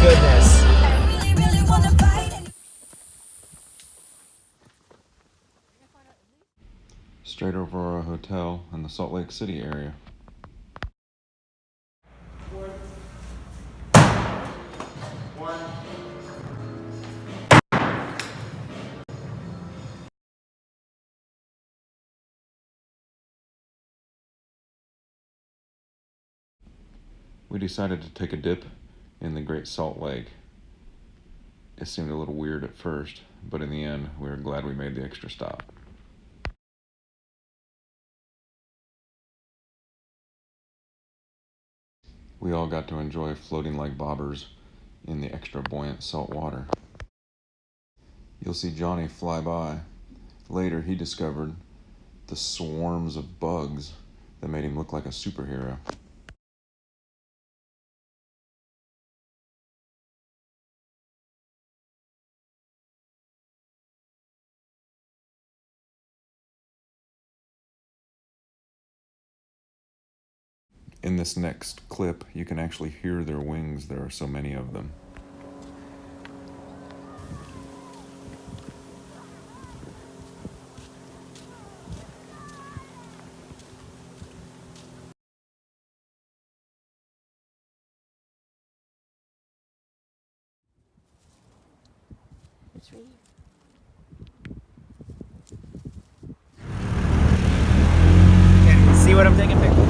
goodness. Straight over our hotel in the Salt Lake City area. We decided to take a dip in the Great Salt Lake. It seemed a little weird at first, but in the end, we were glad we made the extra stop. We all got to enjoy floating like bobbers in the extra buoyant salt water. You'll see Johnny fly by. Later, he discovered the swarms of bugs that made him look like a superhero. In this next clip, you can actually hear their wings. There are so many of them. It's right here. Can you see what I'm taking pictures of?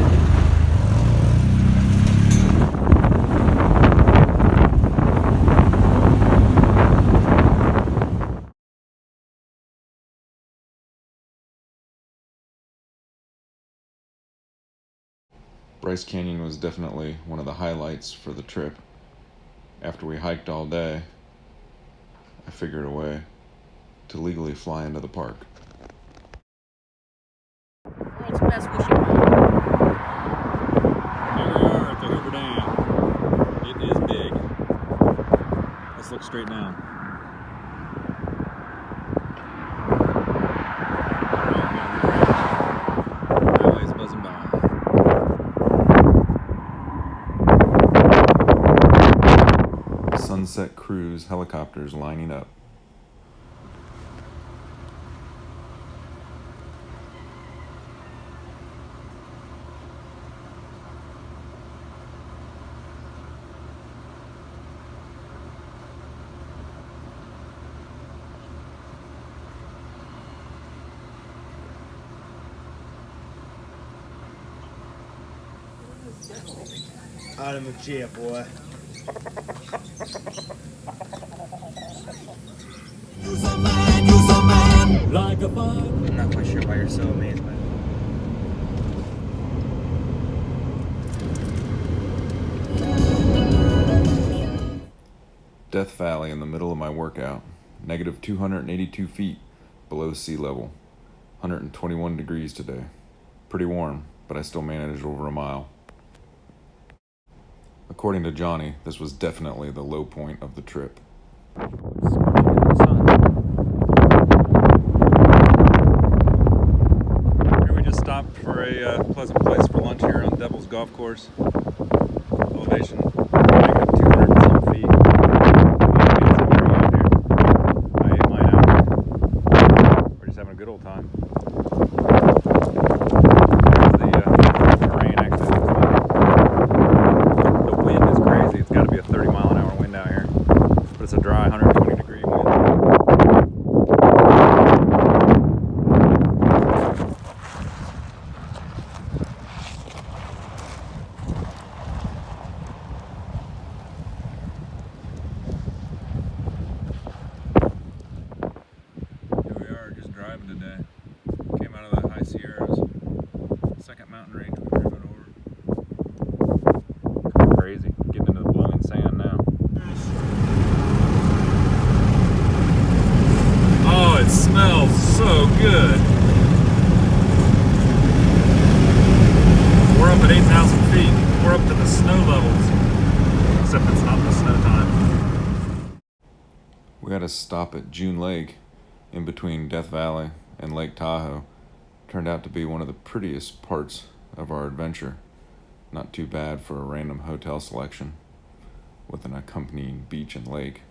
Bryce Canyon was definitely one of the highlights for the trip. After we hiked all day, I figured a way to legally fly into the park. World's best wishing well. Here we are at the Hoover Dam. It is big. Let's look straight down. Highways buzzing by. Sunset Cruise helicopters lining up. Out of the chair, boy. I'm not quite sure why you're so amazed by it. Death Valley in the middle of my workout. Negative 282 feet below sea level. 121 degrees today. Pretty warm, but I still managed over a mile. According to Johnny, this was definitely the low point of the trip. Here we just stopped for a pleasant place for lunch here on Devil's Golf Course. Elevation, negative 200 and some feet. I ate mine out. We're just having a good old time. The rain actually looks like the wind is crazy. It's got to be a 30-mile-an-hour wind out here, but it's a dry 120-degree wind. Here we are, just driving today. Came out of the high Sierras. Second mountain range we've driven over. Crazy. Getting into the blowing sand now. Oh, it smells so good. We're up at 8,000 feet. We're up to the snow levels. Except it's not the snow time. We had a stop at June Lake in between Death Valley and Lake Tahoe. Turned out to be one of the prettiest parts of our adventure. Not too bad for a random hotel selection. with an accompanying beach and lake.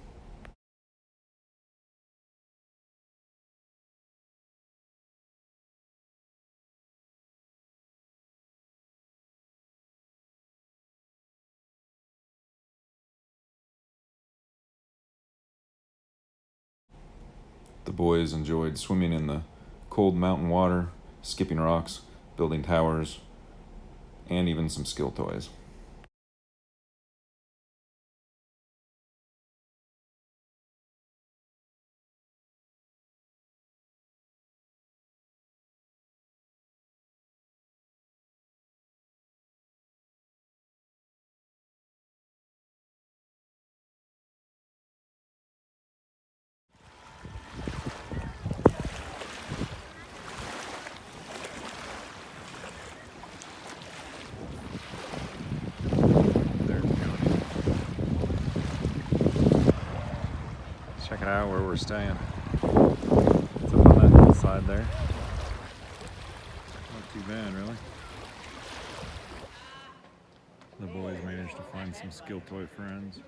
The boys enjoyed swimming in the cold mountain water, skipping rocks, building towers, and even some skill toys. There's Johnny. Check it out where we're staying. It's up on that hillside there. Not too bad, really. The boys managed to find some skill toy friends.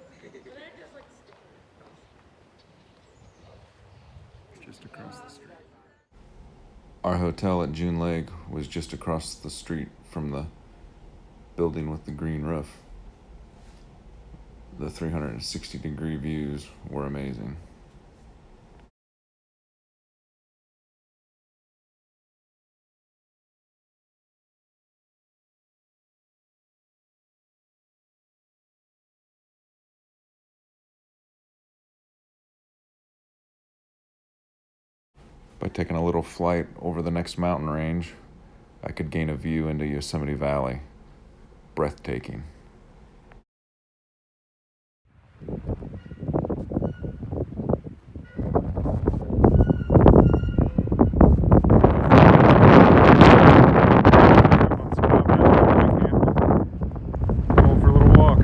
Just across the street. Our hotel at June Lake was just across the street from the building with the green roof. The 360-degree views were amazing. By taking a little flight over the next mountain range, I could gain a view into Yosemite Valley. Breathtaking. Going for a little walk.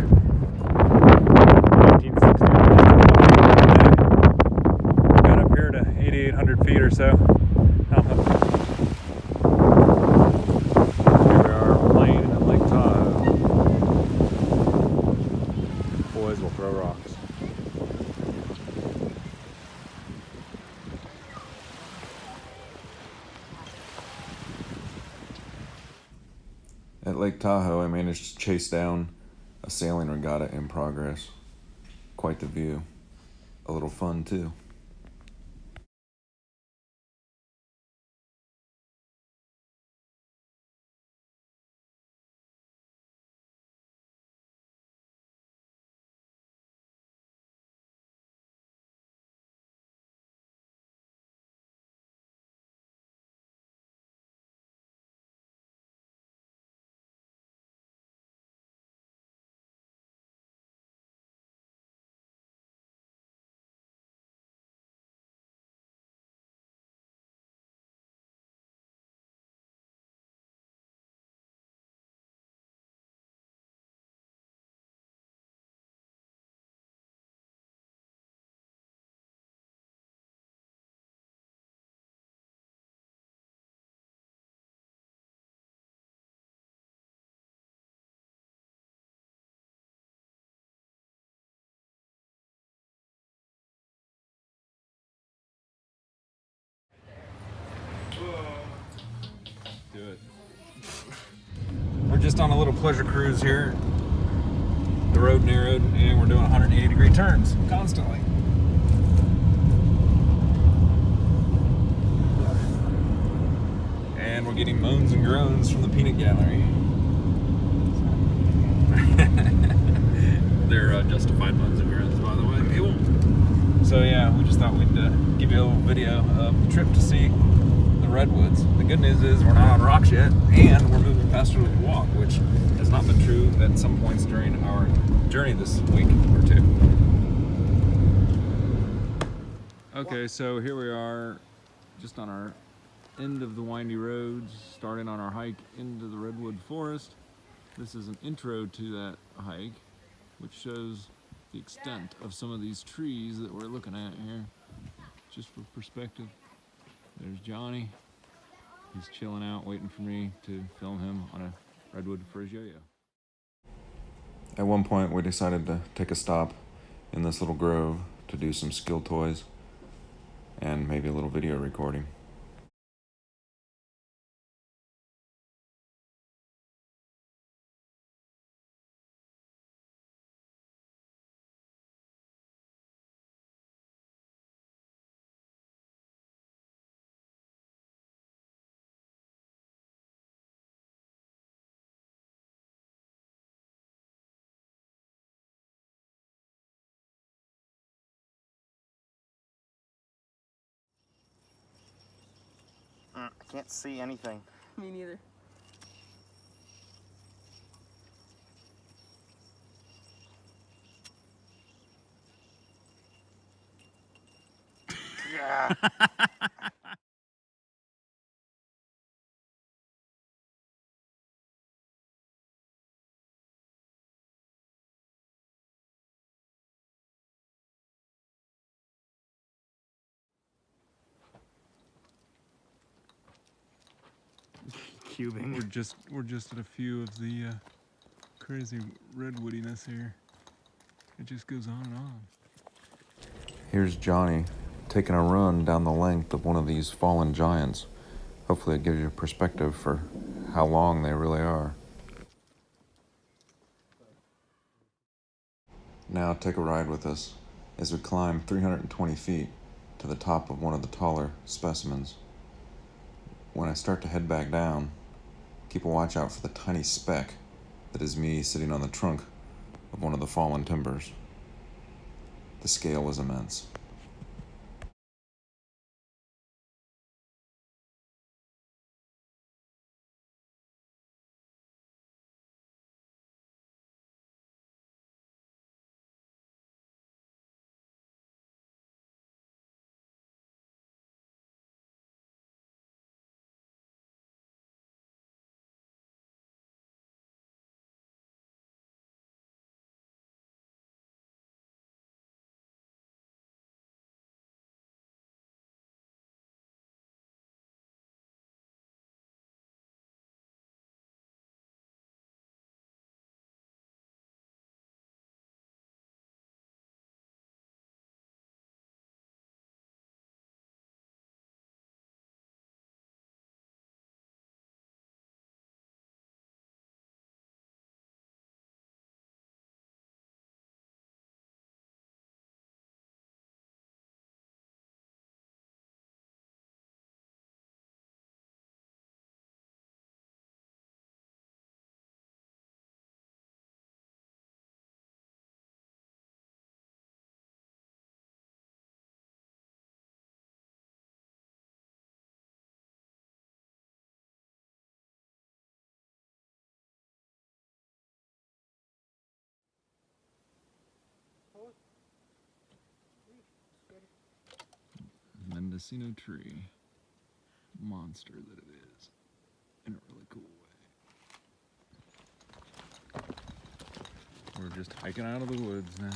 1960. Got up here to 8,800 feet or so. Here we are playing at Lake Tahoe. Boys will throw rocks. At Lake Tahoe, I managed to chase down a sailing regatta in progress. Quite the view. A little fun, too. Do it. We're just on a little pleasure cruise here. The road narrowed and we're doing 180-degree turns constantly. And we're getting moans and groans from the peanut gallery. They're justified moans and groans, by the way. So yeah, we just thought we'd give you a little video of the trip to see the redwoods. The good news is we're not on rocks yet, and we're moving faster than we can walk, which has not been true at some points during our journey this week or two. Okay, so here we are, just on our end of the windy roads, starting on our hike into the redwood forest. This is an intro to that hike, which shows the extent of some of these trees that we're looking at here, just for perspective. There's Johnny. He's chilling out, waiting for me to film him on a redwood for his yo-yo. At one point, we decided to take a stop in this little grove to do some skill toys and maybe a little video recording. I can't see anything. Me neither. Yeah. Cubing. We're just at a few of the crazy redwoodiness here. It just goes on and on. Here's Johnny taking a run down the length of one of these fallen giants. Hopefully it gives you a perspective for how long they really are. Now take a ride with us as we climb 320 feet to the top of one of the taller specimens. When I start to head back down, keep a watch out for the tiny speck that is me sitting on the trunk of one of the fallen timbers. The scale is immense. Mendocino tree. Monster that it is. In a really cool way. We're just hiking out of the woods now.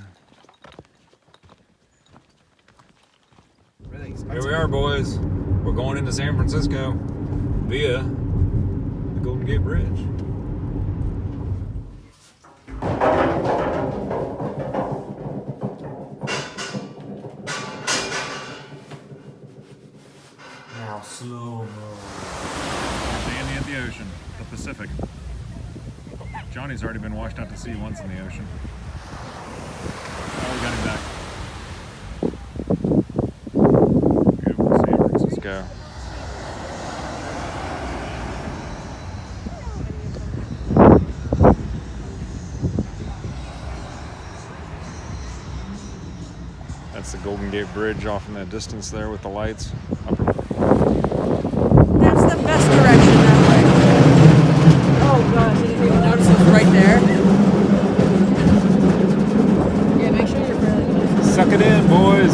Really Here expensive. we are, boys. We're going into San Francisco via the Golden Gate Bridge. Now slow mo. Standing at the ocean, the Pacific. Johnny's already been washed out to sea once in the ocean. Oh, we got him back. Beautiful San Francisco. That's the Golden Gate Bridge off in the distance there with the lights. Upper. That's the best direction that way. Oh gosh, I didn't even notice it was right there. Yeah, make sure you're fairly close. Suck it in, boys.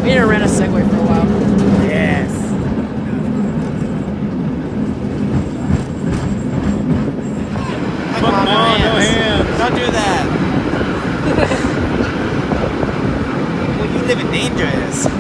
We need to rent a Segway for a while. Yes. Come on, no hands. Don't do that. Well, you live in dangerous.